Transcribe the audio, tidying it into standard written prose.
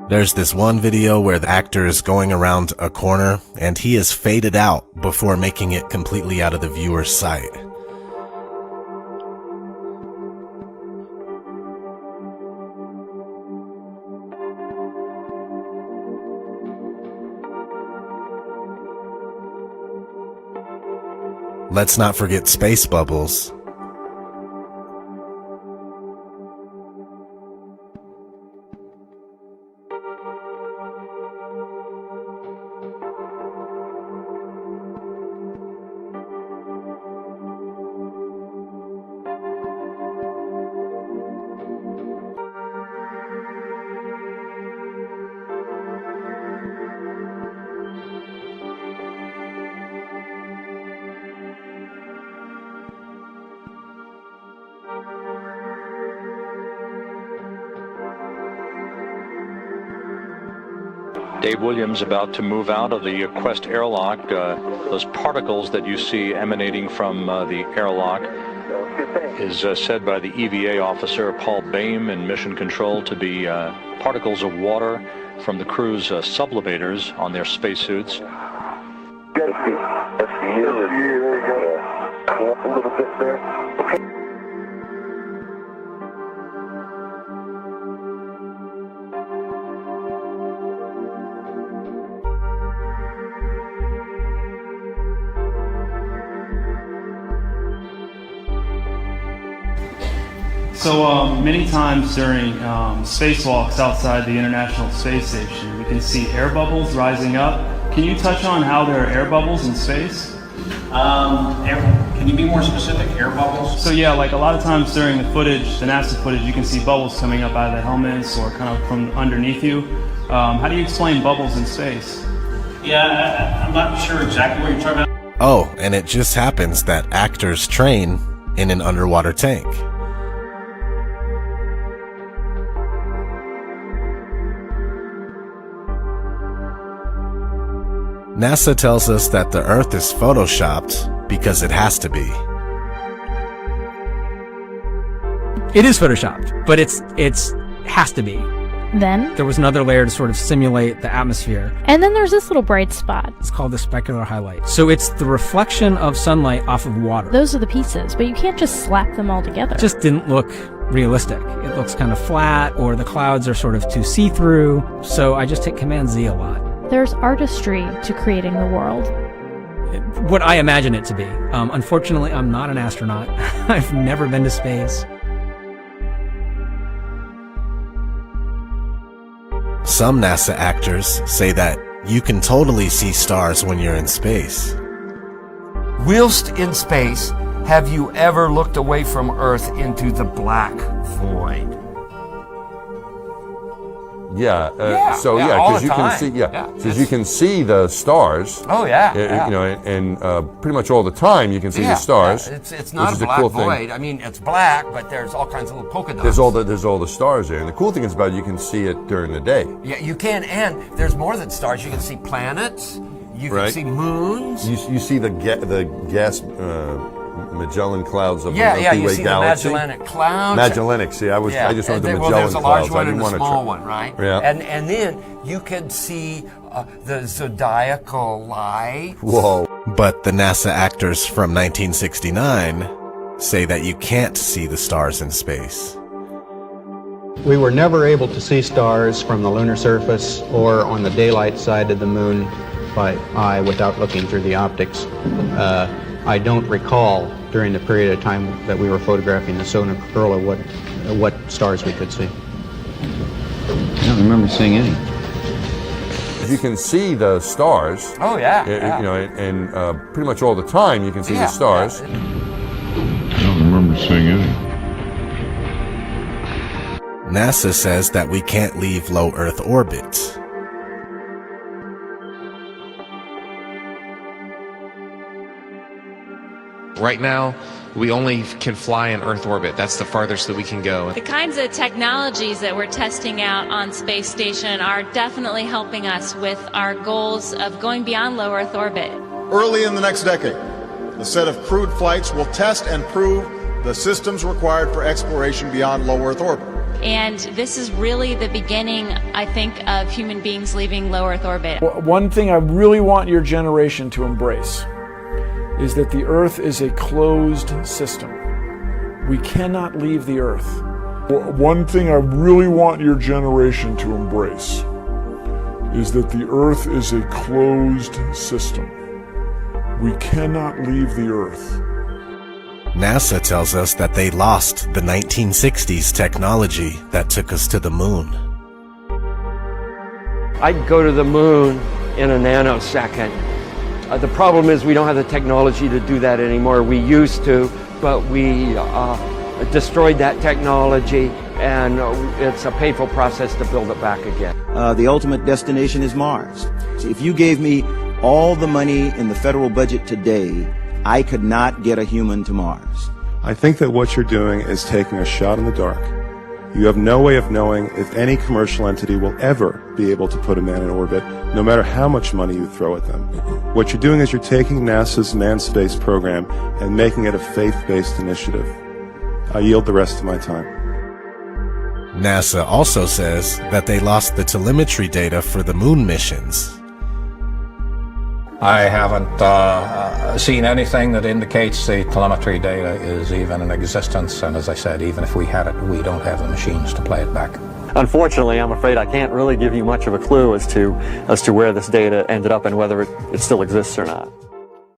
There's this one video where the actor is going around a corner and he is faded out before making it completely out of the viewer's sight. Let's not forget space bubbles. Dave Williams about to move out of the Quest airlock. Those particles that you see emanating from the airlock is said by the EVA officer Paul Boehm in Mission Control to be particles of water from the crew's sublimators on their spacesuits. There you go. A little bit there. Okay. So many times during spacewalks outside the International Space Station, we can see air bubbles rising up. Can you touch on how there are air bubbles in space? Can you be more specific? Air bubbles? So yeah, like a lot of times during the footage, the NASA footage, you can see bubbles coming up out of the helmets or kind of from underneath you. How do you explain bubbles in space? Yeah, I'm not sure exactly what you're talking about. Oh, and it just happens that actors train in an underwater tank. NASA tells us that the Earth is photoshopped because it has to be. It is photoshopped, but it's has to be. Then There was another layer to sort of simulate the atmosphere. and then there's this little bright spot. It's called the specular highlight. So it's the reflection of sunlight off of water. Those are the pieces, but you can't just slap them all together. It just didn't look realistic. It looks kind of flat, or the clouds are sort of too see-through. So I just hit Command Z a lot. There's artistry to creating the world. What I imagine it to be. Unfortunately, I'm not an astronaut. I've never been to space. Some NASA actors say that you can totally see stars when you're in space. Whilst in space, have you ever looked away from Earth into the black void? Yeah. All because the you can time. see. Yeah. Because you can see the stars. Oh yeah. You know, and pretty much all the time you can see the stars. Yeah. It's not which a is the black cool void. thing. I mean, it's black, but there's all kinds of little polka dots. There's all the stars there, and the cool thing is about it, you can see it during the day. Yeah, you can, and there's more than stars. You can see planets. You can Right. see moons. You see the gas Magellan clouds of the you Milky Way see galaxy. the Magellanic Clouds. Magellanic. See, I just wanted the Magellan there's a large clouds. I one didn't and a want to small one, right? Yeah. And then you can see the zodiacal light. Whoa. But the NASA actors from 1969 say that you can't see the stars in space. We were never able to see stars from the lunar surface or on the daylight side of the moon by eye without looking through the optics. I don't recall during the period of time that we were photographing the solar corona what stars we could see. I don't remember seeing any. You can see the stars. Oh yeah. You know, and pretty much all the time you can see the stars. I don't remember seeing any. NASA says that we can't leave low Earth orbit. Right now, we only can fly in Earth orbit. That's the farthest that we can go. The kinds of technologies that we're testing out on Space Station are definitely helping us with our goals of going beyond low Earth orbit. Early in the next decade, a set of crewed flights will test and prove the systems required for exploration beyond low Earth orbit. And this is really the beginning, I think, of human beings leaving low Earth orbit. One thing I really want your generation to embrace is that the Earth is a closed system. We cannot leave the Earth. One thing I really want your generation to embrace is that the Earth is a closed system. We cannot leave the Earth. NASA tells us that they lost the 1960s technology that took us to the moon. I'd go to the moon in a nanosecond. The problem is we don't have the technology to do that anymore. We used to, but we destroyed that technology, and it's a painful process to build it back again. The ultimate destination is Mars. So if you gave me all the money in the federal budget today, I could not get a human to Mars. I think that what you're doing is taking a shot in the dark. You have no way of knowing if any commercial entity will ever be able to put a man in orbit, no matter how much money you throw at them. What you're doing is you're taking NASA's manned space program and making it a faith-based initiative. I yield the rest of my time. NASA also says that they lost the telemetry data for the moon missions. I haven't seen anything that indicates the telemetry data is even in existence, and as I said, even if we had it, we don't have the machines to play it back. Unfortunately, I'm afraid I can't really give you much of a clue as to where this data ended up and whether it still exists or not.